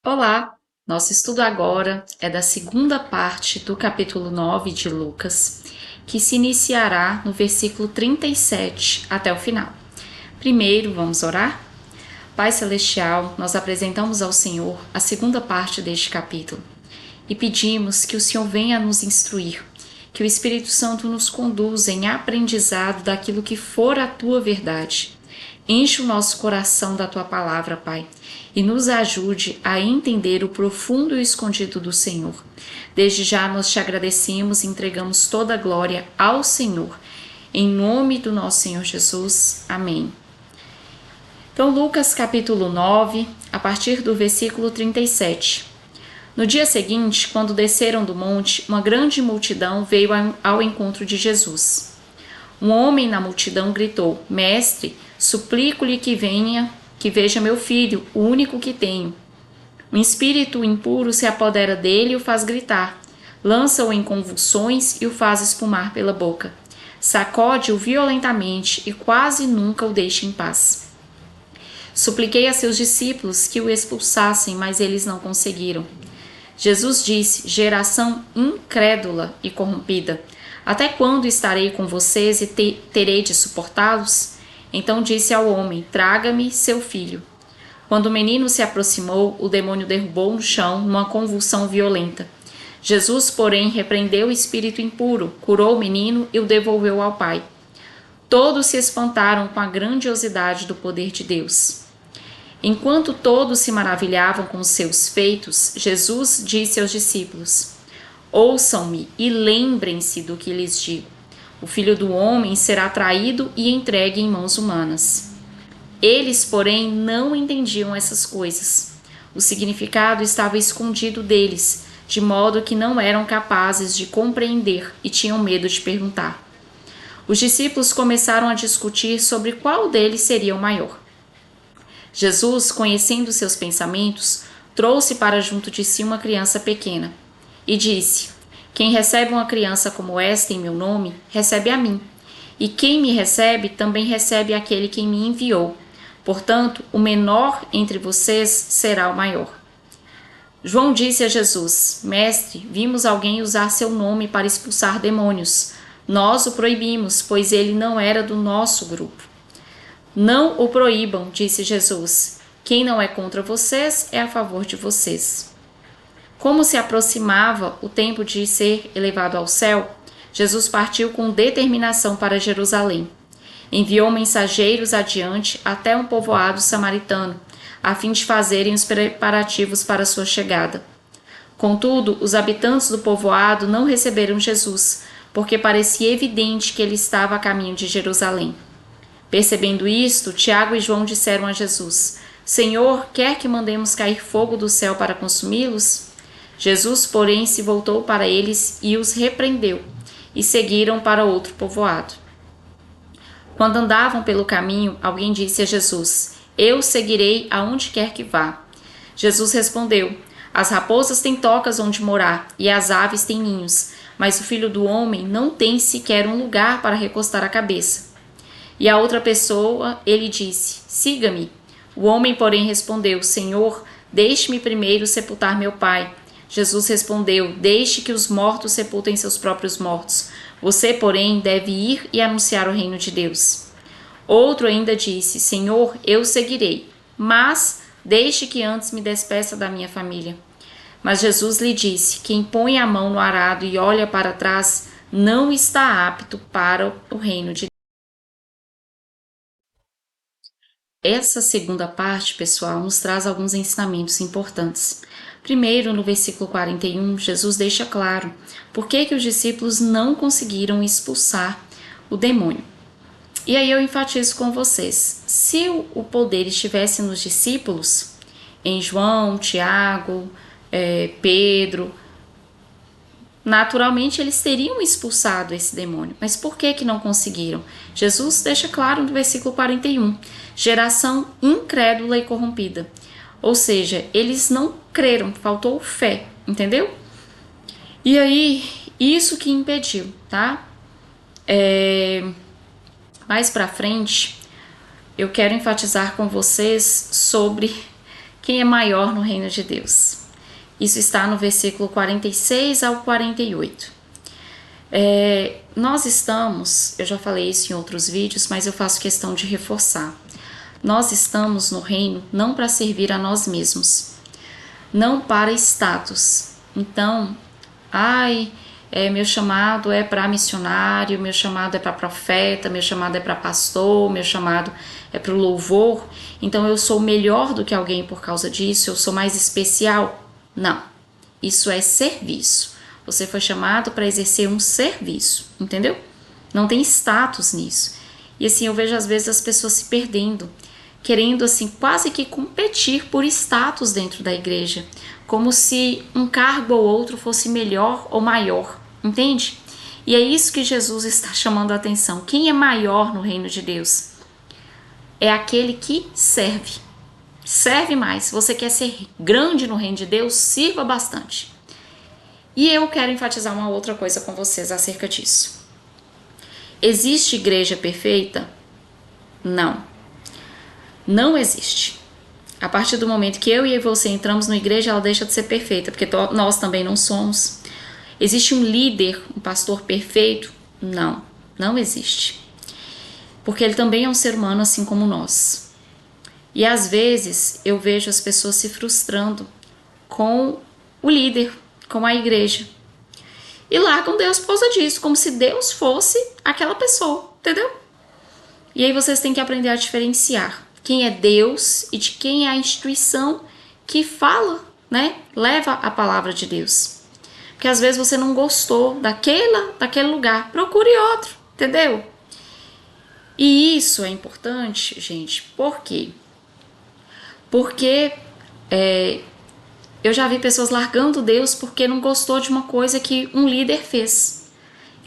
Olá! Nosso estudo agora é da segunda parte do capítulo 9 de Lucas, que se iniciará no versículo 37 até o final. Primeiro, vamos orar? Pai Celestial, nós apresentamos ao Senhor a segunda parte deste capítulo e pedimos que o Senhor venha nos instruir, que o Espírito Santo nos conduza em aprendizado daquilo que for a Tua verdade. Enche o nosso coração da Tua palavra, Pai, e nos ajude a entender o profundo e o escondido do Senhor. Desde já nós te agradecemos e entregamos toda a glória ao Senhor. Em nome do nosso Senhor Jesus. Amém. Então, Lucas capítulo 9, a partir do versículo 37. No dia seguinte, quando desceram do monte, uma grande multidão veio ao encontro de Jesus. Um homem na multidão gritou: Mestre, suplico-lhe que veja meu filho, o único que tenho. Um espírito impuro se apodera dele e o faz gritar. Lança-o em convulsões e o faz espumar pela boca. Sacode-o violentamente e quase nunca o deixa em paz. Supliquei a seus discípulos que o expulsassem, mas eles não conseguiram. Jesus disse: Geração incrédula e corrompida, até quando estarei com vocês e terei de suportá-los? Então disse ao homem: Traga-me seu filho. Quando o menino se aproximou, o demônio derrubou no chão numa convulsão violenta. Jesus, porém, repreendeu o espírito impuro, curou o menino e o devolveu ao pai. Todos se espantaram com a grandiosidade do poder de Deus. Enquanto todos se maravilhavam com os seus feitos, Jesus disse aos discípulos: Ouçam-me e lembrem-se do que lhes digo. O Filho do Homem será traído e entregue em mãos humanas. Eles, porém, não entendiam essas coisas. O significado estava escondido deles, de modo que não eram capazes de compreender e tinham medo de perguntar. Os discípulos começaram a discutir sobre qual deles seria o maior. Jesus, conhecendo seus pensamentos, trouxe para junto de si uma criança pequena e disse: Quem recebe uma criança como esta em meu nome, recebe a mim. E quem me recebe, também recebe aquele que me enviou. Portanto, o menor entre vocês será o maior. João disse a Jesus: Mestre, vimos alguém usar seu nome para expulsar demônios. Nós o proibimos, pois ele não era do nosso grupo. Não o proíbam, disse Jesus. Quem não é contra vocês é a favor de vocês. Como se aproximava o tempo de ser elevado ao céu, Jesus partiu com determinação para Jerusalém. Enviou mensageiros adiante até um povoado samaritano, a fim de fazerem os preparativos para sua chegada. Contudo, os habitantes do povoado não receberam Jesus, porque parecia evidente que ele estava a caminho de Jerusalém. Percebendo isto, Tiago e João disseram a Jesus: Senhor, quer que mandemos cair fogo do céu para consumi-los? Jesus, porém, se voltou para eles e os repreendeu, e seguiram para outro povoado. Quando andavam pelo caminho, alguém disse a Jesus: Eu seguirei aonde quer que vá. Jesus respondeu: As raposas têm tocas onde morar, e as aves têm ninhos, mas o Filho do Homem não tem sequer um lugar para recostar a cabeça. E a outra pessoa, ele disse: Siga-me. O homem, porém, respondeu: Senhor, deixe-me primeiro sepultar meu pai. Jesus respondeu: Deixe que os mortos sepultem seus próprios mortos. Você, porém, deve ir e anunciar o reino de Deus. Outro ainda disse: Senhor, eu seguirei, mas deixe que antes me despeça da minha família. Mas Jesus lhe disse: Quem põe a mão no arado e olha para trás não está apto para o reino de Deus. Essa segunda parte, pessoal, nos traz alguns ensinamentos importantes. Primeiro, no versículo 41, Jesus deixa claro por que os discípulos não conseguiram expulsar o demônio. E aí eu enfatizo com vocês, se o poder estivesse nos discípulos, em João, Tiago, Pedro, naturalmente eles teriam expulsado esse demônio. Mas por que não conseguiram? Jesus deixa claro no versículo 41, geração incrédula e corrompida. Ou seja, eles não creram, faltou fé, entendeu? E aí, isso que impediu, tá? Mais pra frente, eu quero enfatizar com vocês sobre Quem é maior no reino de Deus? Isso está no versículo 46 ao 48. Nós estamos, eu já falei isso em outros vídeos, mas eu faço questão de reforçar. Nós estamos no reino não para servir a nós mesmos, não para status. Então, meu chamado é para missionário, meu chamado é para profeta, meu chamado é para pastor, meu chamado é para o louvor. Então eu sou melhor do que alguém por causa disso, eu sou mais especial. Não, isso é serviço. Você foi chamado para exercer um serviço, entendeu? Não tem status nisso. E assim, eu vejo às vezes as pessoas se perdendo, querendo assim quase que competir por status dentro da igreja, como se um cargo ou outro fosse melhor ou maior, entende? E é isso que Jesus está chamando a atenção. Quem é maior no reino de Deus? É aquele que serve. Serve mais. Se você quer ser grande no reino de Deus, sirva bastante. E eu quero enfatizar uma outra coisa com vocês acerca disso. Existe igreja perfeita? Não. Não existe. A partir do momento que eu e você entramos na igreja, ela deixa de ser perfeita, porque nós também não somos. Existe um líder, um pastor perfeito? Não, não existe. Porque ele também é um ser humano assim como nós. E às vezes eu vejo as pessoas se frustrando com o líder, com a igreja. E largam Deus por causa disso, como se Deus fosse aquela pessoa, entendeu? E aí vocês têm que aprender a diferenciar quem é Deus e de quem é a instituição que fala, né? Leva a palavra de Deus. Porque às vezes você não gostou daquele lugar, procure outro, entendeu? E isso é importante, gente, por quê? Porque eu já vi pessoas largando Deus porque não gostou de uma coisa que um líder fez.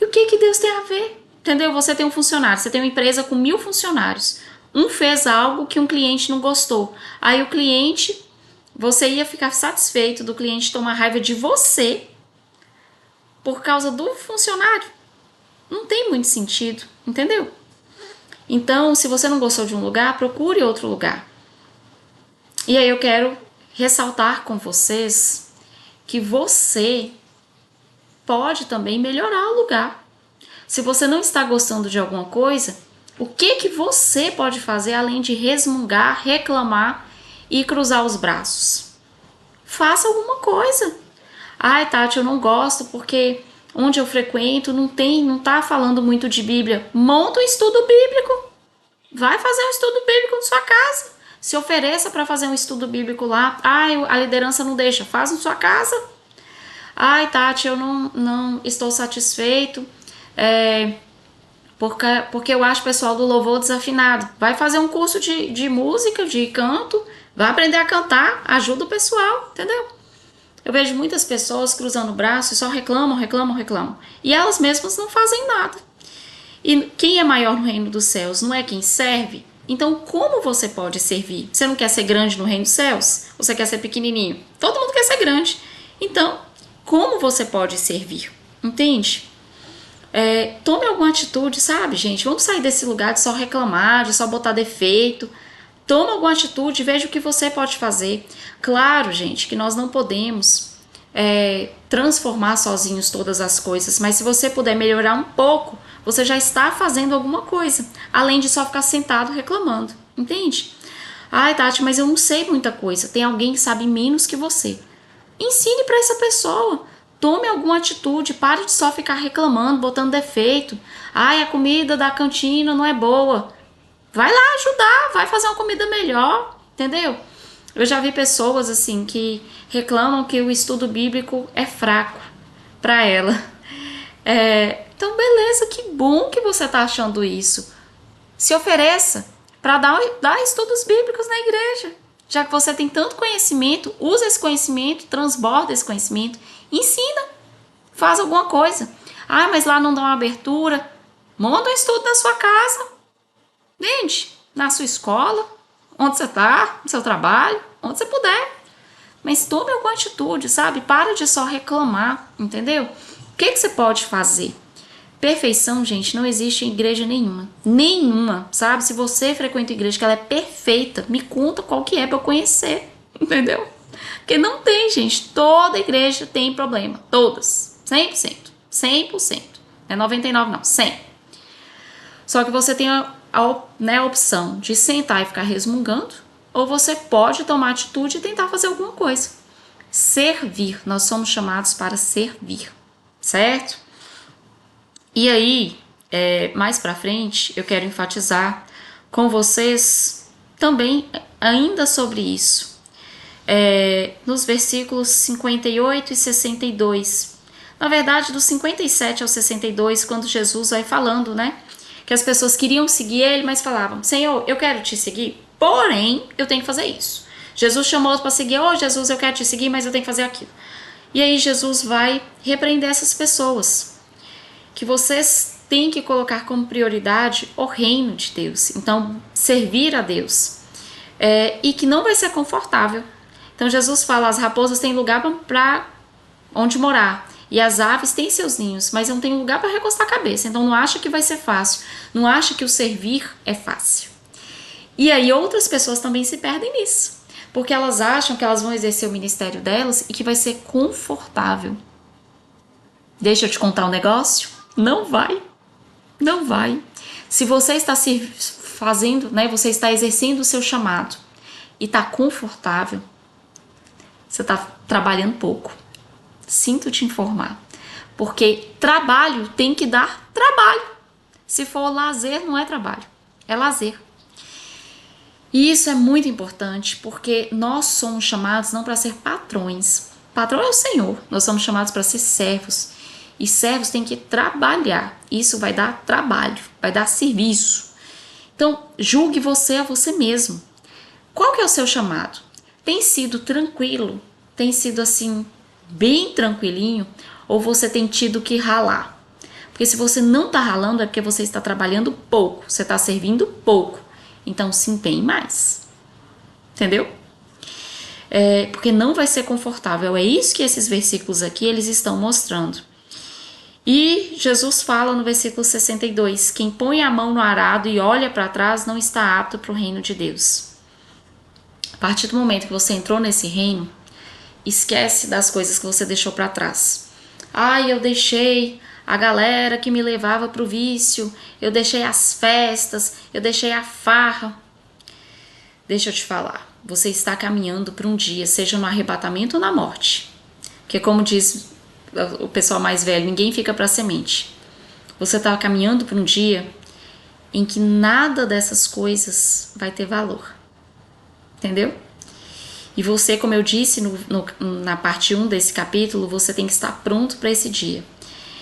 E o que Deus tem a ver? Entendeu? Você tem um funcionário, você tem uma empresa com 1000 funcionários. Um fez algo que um cliente não gostou. Aí o cliente, você ia ficar satisfeito do cliente tomar raiva de você por causa do funcionário? Não tem muito sentido, entendeu? Então, se você não gostou de um lugar, procure outro lugar. E aí eu quero ressaltar com vocês que você pode também melhorar o lugar. Se você não está gostando de alguma coisa, o que você pode fazer além de resmungar, reclamar e cruzar os braços? Faça alguma coisa. Ai, Tati, eu não gosto porque onde eu frequento não tá falando muito de Bíblia. Monta um estudo bíblico. Vai fazer um estudo bíblico na sua casa. Se ofereça para fazer um estudo bíblico lá. Ai, a liderança não deixa. Faz na sua casa. Ai, Tati, eu não estou satisfeito. Porque eu acho o pessoal do louvor desafinado. Vai fazer um curso de música, de canto. Vai aprender a cantar. Ajuda o pessoal, entendeu? Eu vejo muitas pessoas cruzando o braço e só reclamam. E elas mesmas não fazem nada. E quem é maior no reino dos céus não é quem serve? Então, como você pode servir? Você não quer ser grande no reino dos céus? Você quer ser pequenininho? Todo mundo quer ser grande. Então, como você pode servir? Entende? Tome alguma atitude, sabe, gente? Vamos sair desse lugar de só reclamar, de só botar defeito. Tome alguma atitude, veja o que você pode fazer. Claro, gente, que nós não podemos transformar sozinhos todas as coisas, mas se você puder melhorar um pouco, você já está fazendo alguma coisa, além de só ficar sentado reclamando, entende? Ai, Tati, mas eu não sei muita coisa. Tem alguém que sabe menos que você. Ensine para essa pessoa. Tome alguma atitude, pare de só ficar reclamando, botando defeito. Ai, a comida da cantina não é boa. Vai lá ajudar, vai fazer uma comida melhor, entendeu? Eu já vi pessoas assim que reclamam que o estudo bíblico é fraco para ela. Então, beleza, que bom que você está achando isso. Se ofereça para dar estudos bíblicos na igreja. Já que você tem tanto conhecimento, usa esse conhecimento, transborda esse conhecimento, ensina, faz alguma coisa. Ah, mas lá não dá uma abertura. Monta um estudo na sua casa, entende? Na sua escola, onde você está, no seu trabalho, onde você puder. Mas tome alguma atitude, sabe? Para de só reclamar, entendeu? O que você pode fazer? Perfeição, gente, não existe em igreja nenhuma. Nenhuma, sabe? Se você frequenta a igreja que ela é perfeita, me conta qual que é para eu conhecer. Entendeu? Porque não tem, gente. Toda igreja tem problema. Todas. 100%. 100%. Não é 99%, não. 100%. Só que você tem a opção de sentar e ficar resmungando, ou você pode tomar atitude e tentar fazer alguma coisa. Servir. Nós somos chamados para servir. Certo? E aí, mais pra frente, eu quero enfatizar com vocês também ainda sobre isso. Nos versículos 58 e 62. Na verdade, dos 57 ao 62, quando Jesus vai falando, né? Que as pessoas queriam seguir ele, mas falavam: Senhor, eu quero te seguir, porém, eu tenho que fazer isso. Jesus chamou-os para seguir: Jesus, eu quero te seguir, mas eu tenho que fazer aquilo. E aí Jesus vai repreender essas pessoas. Que vocês têm que colocar como prioridade o reino de Deus. Então, servir a Deus. E que não vai ser confortável. Então, Jesus fala: as raposas têm lugar para onde morar. E as aves têm seus ninhos, mas não tem lugar para recostar a cabeça. Então, não acha que vai ser fácil. Não acha que o servir é fácil. E aí, outras pessoas também se perdem nisso. Porque elas acham que elas vão exercer o ministério delas e que vai ser confortável. Deixa eu te contar um negócio. Não vai. Não vai. Se você está se fazendo, né, você está exercendo o seu chamado e está confortável, você está trabalhando pouco. Sinto te informar. Porque trabalho tem que dar trabalho. Se for lazer, não é trabalho. É lazer. E isso é muito importante porque nós somos chamados não para ser patrões. Patrão é o Senhor. Nós somos chamados para ser servos. E servos têm que trabalhar. Isso vai dar trabalho, vai dar serviço. Então, julgue você a você mesmo. Qual que é o seu chamado? Tem sido tranquilo? Tem sido assim, bem tranquilinho? Ou você tem tido que ralar? Porque se você não está ralando é porque você está trabalhando pouco. Você está servindo pouco. Então, se empenhe mais. Entendeu? Porque não vai ser confortável. É isso que esses versículos aqui eles estão mostrando. E Jesus fala no versículo 62, quem põe a mão no arado e olha para trás não está apto para o reino de Deus. A partir do momento que você entrou nesse reino, esquece das coisas que você deixou para trás. Eu deixei a galera que me levava para o vício, eu deixei as festas, eu deixei a farra. Deixa eu te falar, você está caminhando para um dia, seja no arrebatamento ou na morte. Porque como diz o pessoal mais velho, ninguém fica para semente. Você está caminhando para um dia em que nada dessas coisas vai ter valor. Entendeu? E você, como eu disse na parte 1 desse capítulo, você tem que estar pronto para esse dia.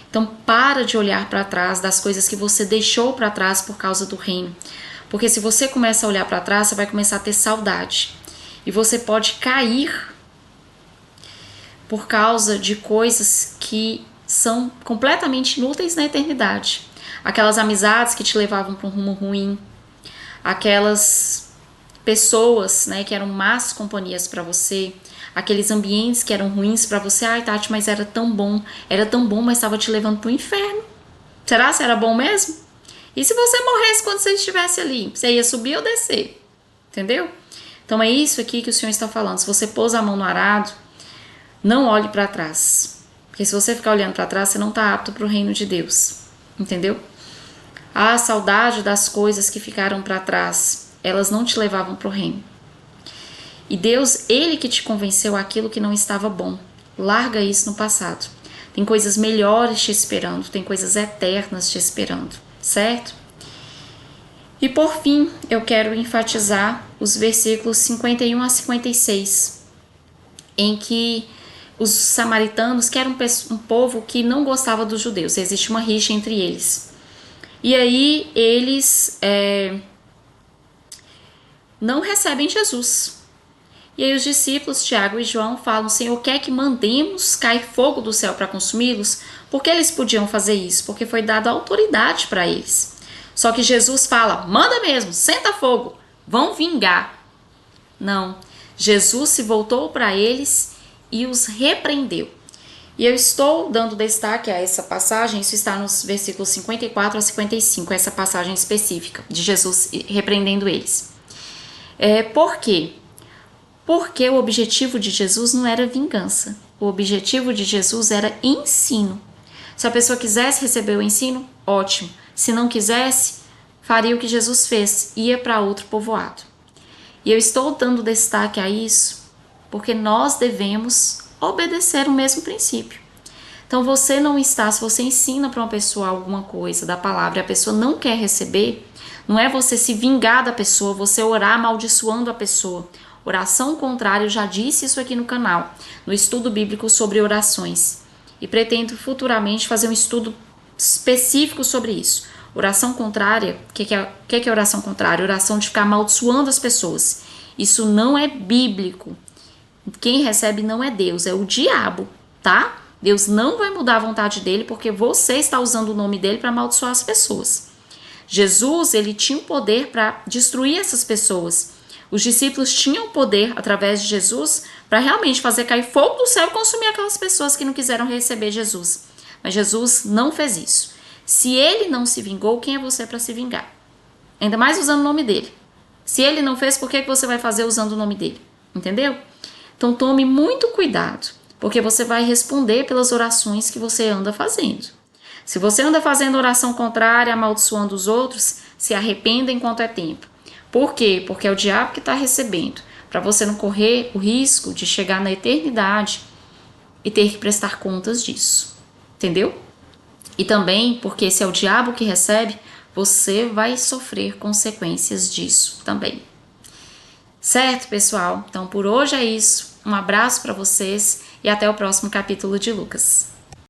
Então, para de olhar para trás das coisas que você deixou para trás por causa do reino. Porque se você começa a olhar para trás, você vai começar a ter saudade. E você pode cair por causa de coisas que são completamente inúteis na eternidade. Aquelas amizades que te levavam para um rumo ruim, aquelas pessoas, né, que eram más companhias para você, aqueles ambientes que eram ruins para você. Tati, mas era tão bom, mas estava te levando para o inferno. Será que era bom mesmo? E se você morresse quando você estivesse ali? Você ia subir ou descer? Entendeu? Então é isso aqui que o Senhor está falando. Se você pôs a mão no arado, não olhe para trás. Porque se você ficar olhando para trás, você não está apto para o reino de Deus. Entendeu? A saudade das coisas que ficaram para trás, elas não te levavam para o reino. E Deus, Ele que te convenceu aquilo que não estava bom. Larga isso no passado. Tem coisas melhores te esperando, tem coisas eternas te esperando, certo? E por fim, eu quero enfatizar os versículos 51 a 56, em que os samaritanos, que eram um povo que não gostava dos judeus, existe uma rixa entre eles. E aí eles não recebem Jesus. E aí os discípulos, Tiago e João, falam: Senhor, quer que mandemos cair fogo do céu para consumi-los? Porque eles podiam fazer isso? Porque foi dada autoridade para eles. Só que Jesus fala: manda mesmo, senta fogo, vão vingar. Não, Jesus se voltou para eles e os repreendeu. E eu estou dando destaque a essa passagem, isso está nos versículos 54 a 55, essa passagem específica de Jesus repreendendo eles. Por quê? Porque o objetivo de Jesus não era vingança. O objetivo de Jesus era ensino. Se a pessoa quisesse receber o ensino, ótimo. Se não quisesse, faria o que Jesus fez, ia para outro povoado. E eu estou dando destaque a isso porque nós devemos obedecer o mesmo princípio. Então você não está, se você ensina para uma pessoa alguma coisa da palavra e a pessoa não quer receber, não é você se vingar da pessoa, você orar amaldiçoando a pessoa. Oração contrária, eu já disse isso aqui no canal, no estudo bíblico sobre orações. E pretendo futuramente fazer um estudo específico sobre isso. Oração contrária, o que é oração contrária? Oração de ficar amaldiçoando as pessoas. Isso não é bíblico. Quem recebe não é Deus, é o diabo, tá? Deus não vai mudar a vontade dele porque você está usando o nome dele para amaldiçoar as pessoas. Jesus, ele tinha o poder para destruir essas pessoas. Os discípulos tinham poder, através de Jesus, para realmente fazer cair fogo do céu e consumir aquelas pessoas que não quiseram receber Jesus. Mas Jesus não fez isso. Se ele não se vingou, quem é você para se vingar? Ainda mais usando o nome dele. Se ele não fez, por que você vai fazer usando o nome dele? Entendeu? Então tome muito cuidado, porque você vai responder pelas orações que você anda fazendo. Se você anda fazendo oração contrária, amaldiçoando os outros, se arrependa enquanto é tempo. Por quê? Porque é o diabo que está recebendo, para você não correr o risco de chegar na eternidade e ter que prestar contas disso. Entendeu? E também porque se é o diabo que recebe, você vai sofrer consequências disso também. Certo, pessoal? Então por hoje é isso. Um abraço para vocês e até o próximo capítulo de Lucas.